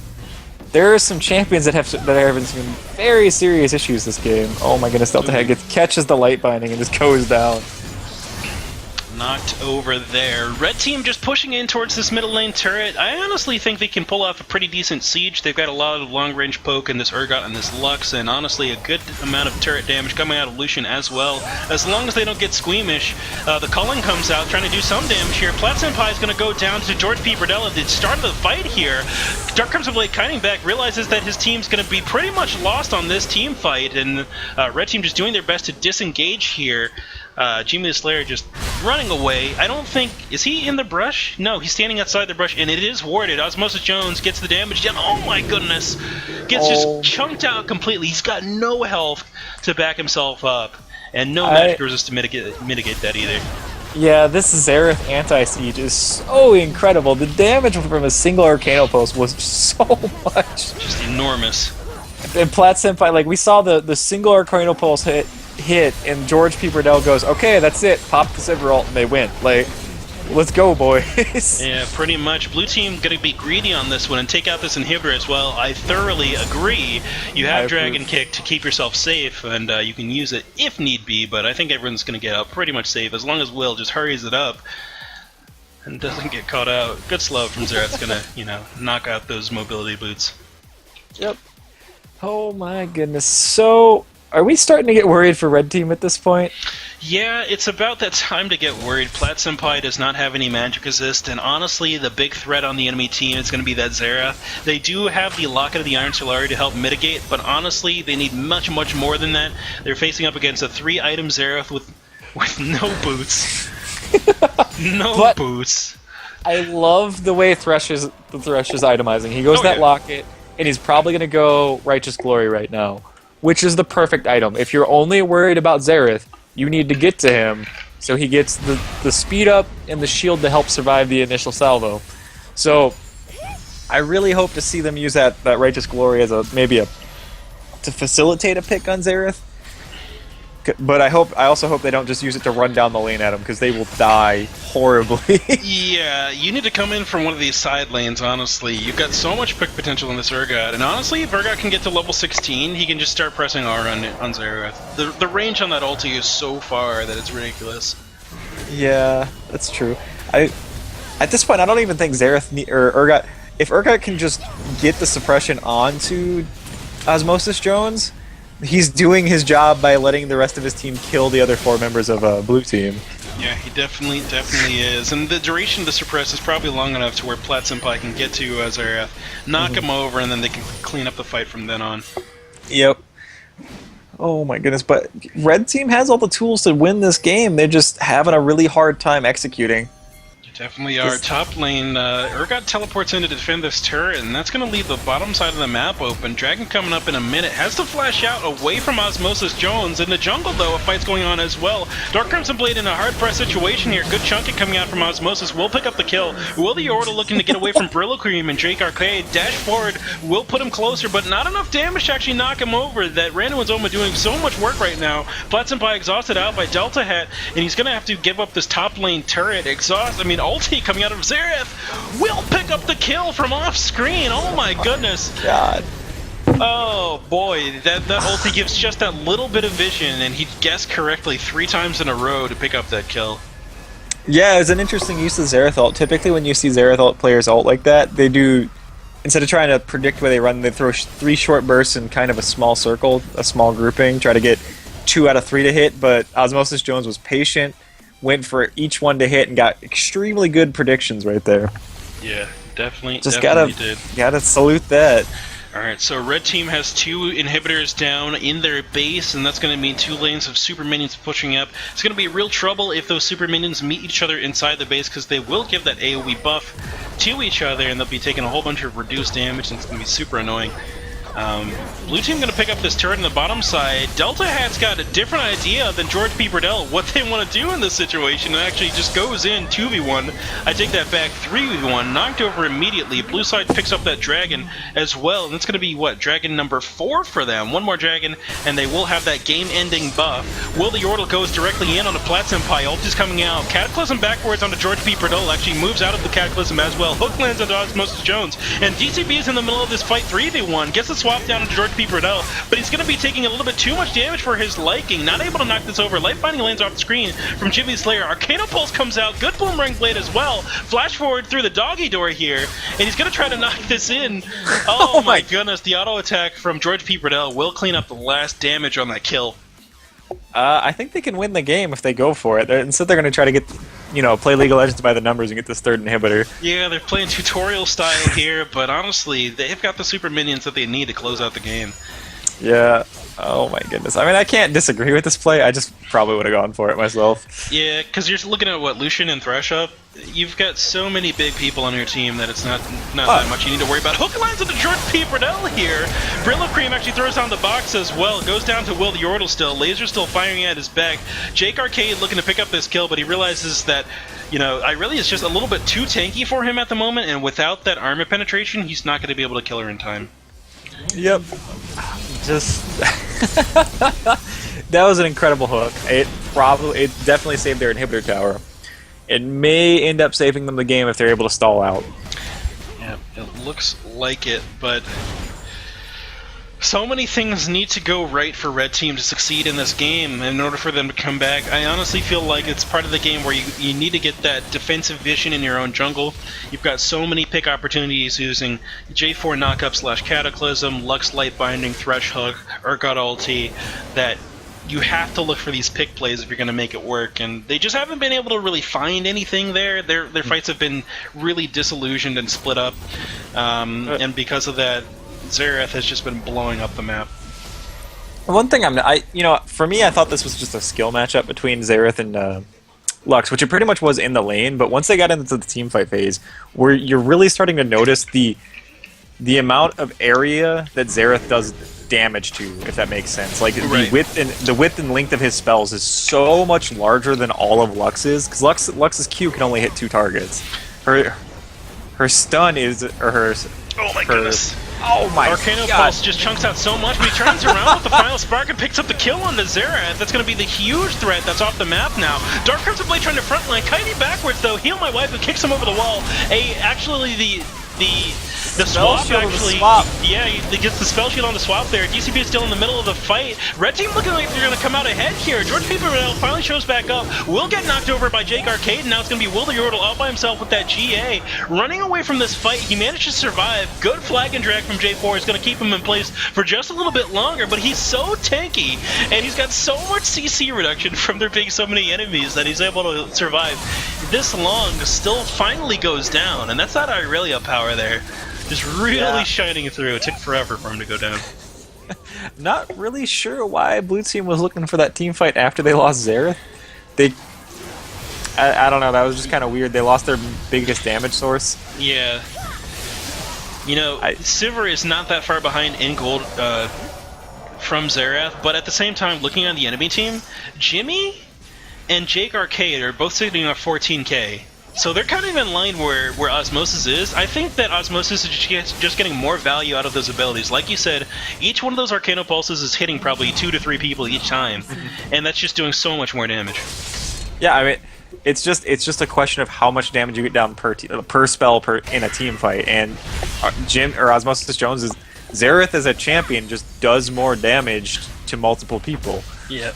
there are some champions that are having some very serious issues this game. Oh my goodness, Delta Head catches the light binding and just goes down. Knocked over there. Red team just pushing in towards this middle lane turret. I honestly think they can pull off a pretty decent siege. They've got a lot of long-range poke in this Urgot and this Lux, and honestly a good amount of turret damage coming out of Lucian as well. As long as they don't get squeamish, the Culling comes out trying to do some damage here. Plat Senpai is going to go down to George P. Burdell at the start of the fight here. Dark Crimson Blade kiting back, realizes that his team's going to be pretty much lost on this team fight, and Red team just doing their best to disengage here. Jimmy the Slayer just running away. I don't think... Is he in the brush? No, he's standing outside the brush, and it is warded. Osmosis Jones gets the damage down. Oh my goodness! Gets just chunked out completely. He's got no health to back himself up, and no magic resist to mitigate that either. Yeah, this Xerath anti-siege is so incredible. The damage from a single Arcano Pulse was so much. Just enormous. And Plat Senpai, like, we saw the single Arcano Pulse hit, and George P. Burdell goes, okay, that's it, pop the Sivir ult, and they win. Like, let's go, boys. Yeah, pretty much. Blue team gonna be greedy on this one and take out this inhibitor as well. I thoroughly agree. You have Dragon Kick to keep yourself safe, and you can use it if need be, but I think everyone's gonna get out pretty much safe, as long as Will just hurries it up and doesn't get caught out. Good slow from Xerath's gonna, knock out those mobility boots. Yep. Oh my goodness. So... are we starting to get worried for Red Team at this point? Yeah, it's about that time to get worried. Plat Senpai does not have any magic resist, and honestly, the big threat on the enemy team is going to be that Xerath. They do have the Locket of the Iron Solari to help mitigate, but honestly, they need much, much more than that. They're facing up against a 3-item Xerath with no boots. No boots. I love the way Thresh is itemizing. He goes that Locket, and he's probably going to go Righteous Glory right now, which is the perfect item. If you're only worried about Xerath, you need to get to him so he gets the speed up and the shield to help survive the initial salvo. So I really hope to see them use that Righteous Glory as to facilitate a pick on Xerath. But I also hope they don't just use it to run down the lane at him, because they will die horribly. Yeah, you need to come in from one of these side lanes, honestly. You've got so much pick potential in this Urgot, and honestly, if Urgot can get to level 16, he can just start pressing R on Xerath. The range on that ulti is so far that it's ridiculous. Yeah, that's true. At this point, I don't even think Xerath or Urgot... If Urgot can just get the suppression onto Osmosis Jones... he's doing his job by letting the rest of his team kill the other 4 members of Blue Team. Yeah, he definitely is. And the duration to suppress is probably long enough to where Plat Senpai can get to Xerath, knock him over, and then they can clean up the fight from then on. Yep. Oh my goodness, but Red Team has all the tools to win this game. They're just having a really hard time executing. Definitely are. Top lane, Urgot teleports in to defend this turret, and that's going to leave the bottom side of the map open. Dragon coming up in a minute, has to flash out away from Osmosis Jones. In the jungle, though, a fight's going on as well. Dark Crimson Blade in a hard press situation here. Good chunking coming out from Osmosis. Will pick up the kill. Will the Order looking to get away from Brillo Cream and Drake Arcade. Dash forward, will put him closer, but not enough damage to actually knock him over. That Random Zoma doing so much work right now. Plat Senpai exhausted out by Delta Hat, and he's going to have to give up this top lane turret. Ulti coming out of Xerath will pick up the kill from off screen. Oh my goodness. God. Oh boy, that ulti gives just that little bit of vision, and he guessed correctly 3 times in a row to pick up that kill. Yeah, it's an interesting use of Xerath ult. Typically when you see Xerath ult players ult like that, they do, instead of trying to predict where they run, they throw 3 short bursts in kind of a small circle, a small grouping, try to get 2 out of 3 to hit, but Osmosis Jones was patient, went for each one to hit, and got extremely good predictions right there. Yeah, definitely Just did. gotta salute that. Alright, so red team has 2 inhibitors down in their base, and that's going to mean 2 lanes of super minions pushing up. It's going to be real trouble if those super minions meet each other inside the base, because they will give that AoE buff to each other, and they'll be taking a whole bunch of reduced damage, and it's going to be super annoying. Blue team going to pick up this turret on the bottom side. Delta Hat's got a different idea than George P. Burdell what they want to do in this situation, and actually just goes in 2v1. I take that back, 3v1, knocked over immediately. Blue side picks up that dragon as well, and it's going to be, what, dragon number 4 for them. One more dragon, and they will have that game-ending buff. Will the Yordle goes directly in on the Plat Senpai. Ult is coming out. Cataclysm backwards onto George P. Burdell, actually moves out of the Cataclysm as well. Hook lands onto Osmosis Jones, and DCB is in the middle of this fight, 3v1. Gets the swap down to George P. Burdell, but he's going to be taking a little bit too much damage for his liking. Not able to knock this over. Light Binding lands off the screen from Jimmy Slayer. Arcano Pulse comes out. Good Boomerang Blade as well. Flash forward through the doggy door here, and he's going to try to knock this in. Oh my goodness. The auto attack from George P. Burdell will clean up the last damage on that kill. I think they can win the game if they go for it. Instead, they're going to try to get, play League of Legends by the numbers and get this third inhibitor. Yeah, they're playing tutorial style here, but honestly, they've got the super minions that they need to close out the game. Yeah. Oh my goodness. I mean, I can't disagree with this play. I just probably would have gone for it myself. Yeah, because you're looking at what, Lucian and Thresh up. You've got so many big people on your team that it's not that much you need to worry about. Hook lines into George P. Burdell here. Brillo Cream actually throws down the box as well. Goes down to Will the Yordle still. Laser still firing at his back. Jake Arcade looking to pick up this kill, but he realizes that, Irelia is just a little bit too tanky for him at the moment, and without that armor penetration, he's not going to be able to kill her in time. Yep. Just... that was an incredible hook. It definitely saved their inhibitor tower. It may end up saving them the game if they're able to stall out. Yeah, it looks like it, but so many things need to go right for Red Team to succeed in this game in order for them to come back. I honestly feel like it's part of the game where you need to get that defensive vision in your own jungle. You've got so many pick opportunities using J4 knockup / Cataclysm, Lux Light Binding, Thresh Hook, Urgot ulti, that you have to look for these pick plays if you're going to make it work, and they just haven't been able to really find anything there. Their fights have been really disillusioned and split up, and because of that, Xerath has just been blowing up the map. One thing for me, I thought this was just a skill matchup between Xerath and Lux, which it pretty much was in the lane, but once they got into the team fight phase, where you're really starting to notice the amount of area that Xerath does damage to, if that makes sense. Like, right. the width and length of his spells is so much larger than all of Lux's, because Lux's Q can only hit 2 targets. Her stun is, oh my goodness. Oh my Arcano God. Pulse just chunks out so much, but he turns around with the final spark and picks up the kill on the Xerath. That's going to be the huge threat that's off the map now. Dark Crimson Blade trying to frontline. Kitey backwards, though. Heal my wife, and kicks him over the wall. Actually, the swap actually, yeah, he gets the spell shield on the swap there. DCP is still in the middle of the fight. Red team looking like they're going to come out ahead here. George P. Burdell finally shows back up. Will get knocked over by Jake Arcade, and now it's going to be Will the Yordle out by himself with that GA. Running away from this fight, he managed to survive. Good flag and drag from J4 is going to keep him in place for just a little bit longer, but he's so tanky, and he's got so much CC reduction from there being so many enemies that he's able to survive this long. Still finally goes down, and that's that Irelia power there. Just really shining through. It took forever for him to go down. Not really sure why Blue Team was looking for that team fight after they lost Xerath. I don't know, that was just kind of weird. They lost their biggest damage source. Yeah. Sivir is not that far behind in gold from Xerath, but at the same time, looking at the enemy team, Jimmy and Jake Arcade are both sitting at 14k. So they're kind of in line where Osmosis is. I think that Osmosis is just getting more value out of those abilities. Like you said, each one of those Arcano Pulses is hitting probably 2 to 3 people each time, and that's just doing so much more damage. Yeah, I mean, it's just a question of how much damage you get down per spell in a team fight. And Osmosis Jones is Xerath as a champion just does more damage to multiple people. Yeah.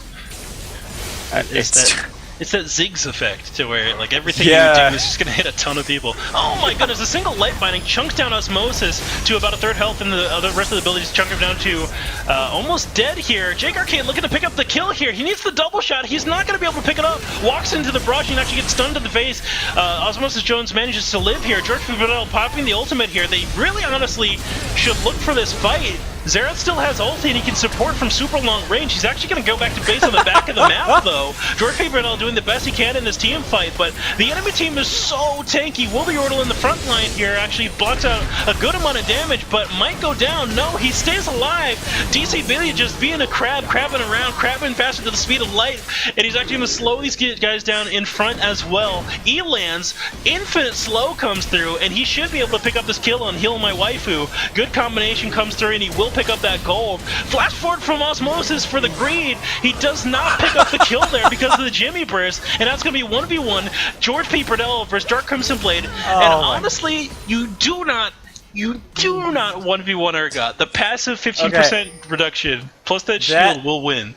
It's that Ziggs effect to where like everything Yeah. you do is just gonna hit a ton of people. Oh my goodness! A single light binding chunks down Osmosis to about a third health, and the other rest of the abilities chunk him down to almost dead here. Jake Arcade looking to pick up the kill here. He needs the double shot. He's not gonna be able to pick it up. Walks into the brush and actually gets stunned to the face. Osmosis Jones manages to live here. George Fidel popping the ultimate here. They really honestly should look for this fight. Xerath still has ulti and he can support from super long range. He's actually going to go back to base on the back of the map, though. George Fidel doing the best he can in this team fight, but the enemy team is so tanky. Will the Yordle in the front line here actually blocks out a good amount of damage, but might go down. No, he stays alive. DC Billy just being a crabbing around, crabbing faster to the speed of light, and he's actually going to slow these guys down in front as well. E-lands, infinite slow comes through, and he should be able to pick up this kill on Heal My Waifu. Good combination comes through, and he will pick up that gold. Flash forward from Osmosis for the greed. He does not pick up the kill there because of the Jimmy burst, and that's going to be 1v1 George P. Perdell versus Dark Crimson Blade. And honestly, you do not 1v1 Urgot. The passive 15% reduction plus that shield will win.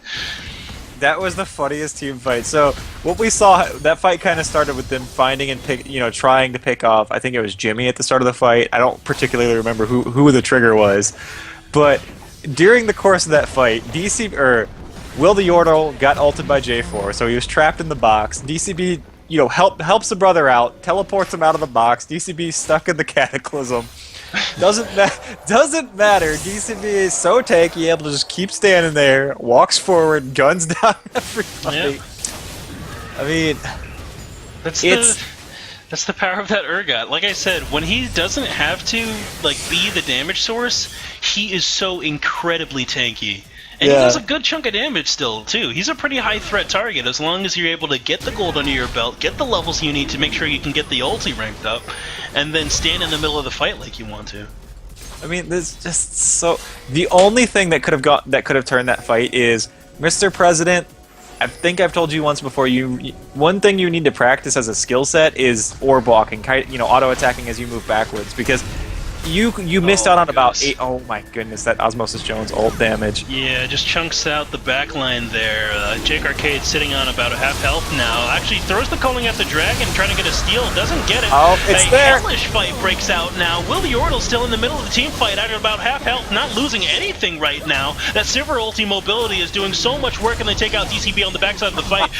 That was the funniest team fight. So what we saw, that fight kind of started with them finding and trying to pick off. I think it was Jimmy at the start of the fight. I don't particularly remember who the trigger was, but during the course of that fight, Will the Yordle got ulted by J4, so he was trapped in the box. DCB, helps the brother out, teleports him out of the box. DCB stuck in the Cataclysm. Doesn't matter. DCB is so tanky, able to just keep standing there, walks forward, guns down everybody. Yeah. I mean, that's the power of that Urgot. Like I said, when he doesn't have to be the damage source, he is so incredibly tanky. And he does a good chunk of damage still, too. He's a pretty high threat target as long as you're able to get the gold under your belt, get the levels you need to make sure you can get the ulti ranked up, and then stand in the middle of the fight like you want to. I mean, there's just so... The only thing that could have turned that fight is, Mr. President, I think I've told you once before, one thing you need to practice as a skill set is orb blocking, auto-attacking as you move backwards, because you missed out on about 8... Oh my goodness, that Osmosis Jones ult damage. Yeah, just chunks out the back line there. Jake Arcade sitting on about a half health now. Actually throws the calling at the dragon, trying to get a steal. Doesn't get it. Oh, it's there. Hellish fight breaks out now. Will the Yordle still in the middle of the team fight at about half health, not losing anything right now. That Silver ulti mobility is doing so much work, and they take out DCB on the backside of the fight.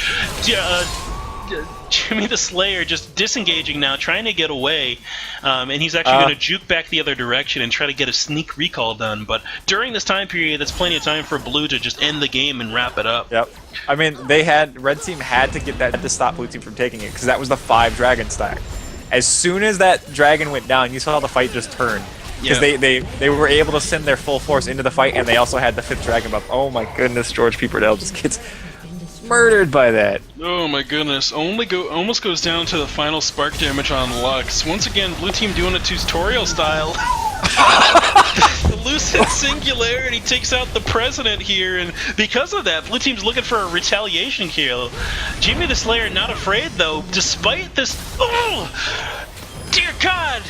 Jimmy the Slayer just disengaging now, trying to get away, and he's actually going to juke back the other direction and try to get a sneak recall done. But during this time period, that's plenty of time for Blue to just end the game and wrap it up. Yep. I mean, Red Team had to get that to stop Blue Team from taking it, because that was the 5 dragon stack. As soon as that dragon went down, you saw the fight just turn. Because they were able to send their full force into the fight, and they also had the 5th dragon buff. Oh my goodness, George P. Perdell just gets murdered by that. Oh my goodness, almost goes down to the final spark damage on Lux. Once again, Blue Team doing a tutorial style. The Lucid Singularity takes out the President here, and because of that, Blue Team's looking for a retaliation kill. Jimmy the Slayer not afraid though, despite this... Oh! Dear God!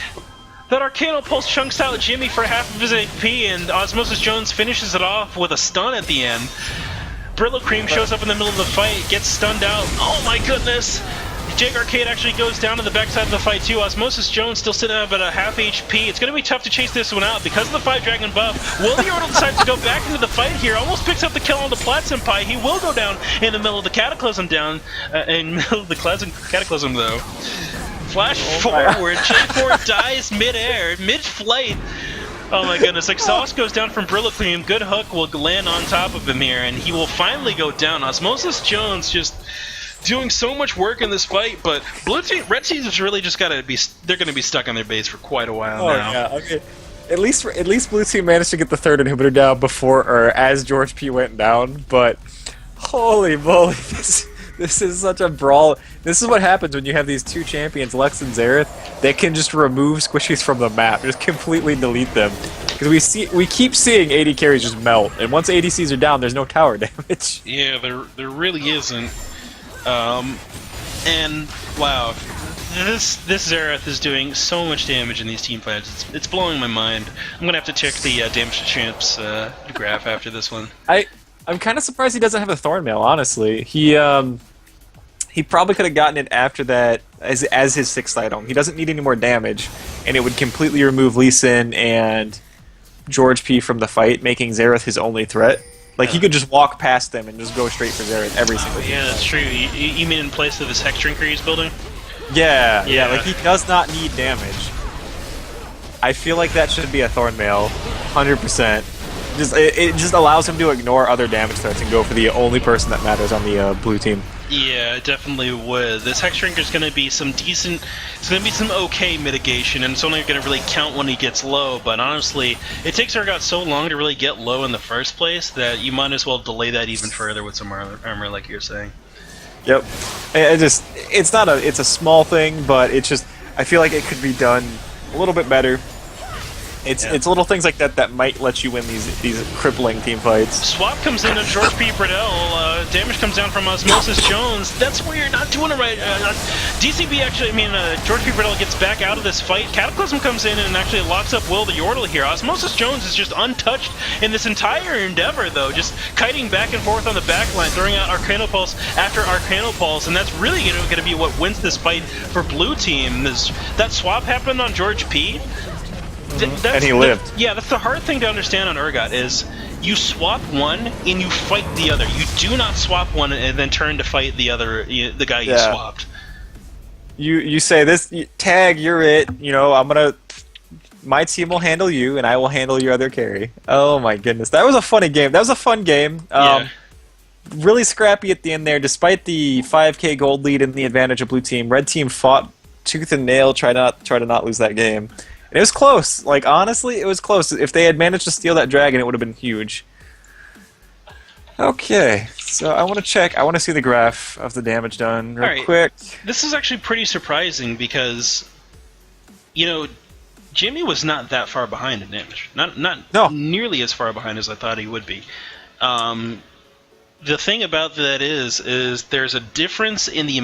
That Arcano Pulse chunks out Jimmy for half of his HP, and Osmosis Jones finishes it off with a stun at the end. Brillo Cream shows up in the middle of the fight, gets stunned out. Oh my goodness! Jake Arcade actually goes down to the backside of the fight too. Osmosis Jones still sitting at about a half HP. It's going to be tough to chase this one out because of the 5 dragon buff. Will the Yordle decide to go back into the fight here? Almost picks up the kill on the Plat Senpai. He will go down in the middle of the Cataclysm in the middle of the Cataclysm though. Flash forward, J4 dies mid-air, mid-flight. Oh my goodness, exhaust goes down from Brillo Cream. Good hook will land on top of him here, and he will finally go down. Osmosis Jones just doing so much work in this fight, but Red Team's really just gotta be, they're gonna be stuck on their base for quite a while now. Yeah, okay. At least Blue Team managed to get the 3rd inhibitor down before, or as George P went down, but holy moly, this is such a brawl. This is what happens when you have these 2 champions, Lux and Xerath. They can just remove squishies from the map, just completely delete them. Because we keep seeing AD carries just melt, and once ADCs are down, there's no tower damage. Yeah, there really isn't. And wow, this Xerath is doing so much damage in these team fights. It's blowing my mind. I'm gonna have to check the damage to champs graph after this one. I'm kind of surprised he doesn't have a Thornmail, honestly. He probably could have gotten it after that as his 6th item. He doesn't need any more damage, and it would completely remove Lee Sin and George P from the fight, making Xerath his only threat. Like, he could just walk past them and just go straight for Xerath every single time. Yeah, that's true. You mean in place of this Hex Drinker he's building? Yeah, like, he does not need damage. I feel like that should be a Thornmail, 100%. It just allows him to ignore other damage threats and go for the only person that matters on the blue team. Yeah, it definitely would. This Hex Drinker is going to be some decent... It's going to be some okay mitigation, and it's only going to really count when he gets low, but honestly, it takes Urgot so long to really get low in the first place that you might as well delay that even further with some armor like you're saying. Yep. It's a small thing, but it's just... I feel like it could be done a little bit better. It's little things like that that might let you win these crippling team fights. Swap comes in to George P. Bradell. Damage comes down from Osmosis Jones. That's where you're not doing it right. DCB actually, George P. Bradell gets back out of this fight. Cataclysm comes in and actually locks up Will the Yordle here. Osmosis Jones is just untouched in this entire endeavor, though. Just kiting back and forth on the back line, throwing out Arcano Pulse after Arcano Pulse, and that's really going to be what wins this fight for Blue Team. That swap happened on George P. And he lived. Yeah, that's the hard thing to understand on Urgot is you swap one and you fight the other. You do not swap one and then turn to fight the other, the guy you swapped. You say this tag, you're it. My team will handle you, and I will handle your other carry. Oh my goodness, that was a funny game. That was a fun game. Really scrappy at the end there, despite the 5K gold lead and the advantage of blue team. Red team fought tooth and nail, try to not lose that game. And it was close. Like, honestly, it was close. If they had managed to steal that dragon, it would have been huge. Okay, so I want to check. I want to see the graph of the damage done real quick. This is actually pretty surprising because, Jimmy was not that far behind in damage. Not nearly as far behind as I thought he would be. The thing about that is there's a difference in the